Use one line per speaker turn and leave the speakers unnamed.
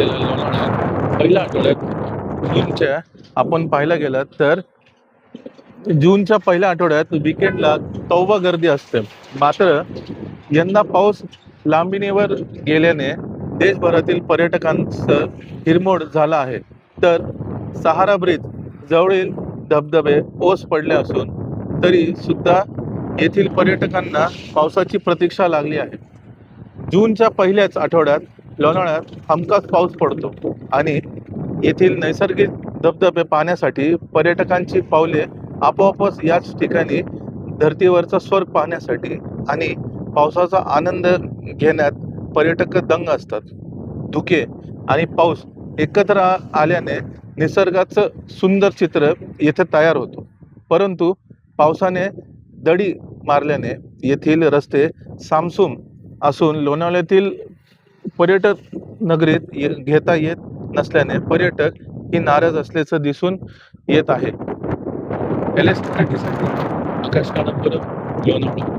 असलेल्या लोणावळ्यात पहिल्या आठवड्यात जूनच्या आपण पाहायला गेलं तर जूनच्या पहिल्या आठवड्यात वीकेंडला तौबा गर्दी असते. मात्र यंदा पाऊस लांबणीवर गेल्याने देशभरातील पर्यटकांचं हिरमोड झाला आहे. तर सहारा ब्रिज जवळील धबधबे ओस पडले असून तरी सुद्धा येथील पर्यटकांना पावसाची प्रतीक्षा लागली आहे. जूनच्या पहिल्याच आठवड्यात लोणावळ्यात हमखास पाऊस पडतो आणि येथील नैसर्गिक धबधबे पाहण्यासाठी पर्यटकांची पावले आपोआपच याच ठिकाणी धर्तीवरचा स्वर्ग पाहण्यासाठी आणि पावसाचा आनंद घेण्यात पर्यटक दंग असतात. धुके आणि पाऊस एकत्र आल्याने निसर्गाचं सुंदर चित्र येथे तयार होतो. परंतु पावसाने दडी मारल्याने येथील रस्ते सामसूम असून लोणावळ्यातील पर्यटक नगरीत घेता येत नसल्याने पर्यटक ही नाराज असल्याचं दिसून येत आहे. LS मराठीसाठी आकाश कानपुर, लोणावळा.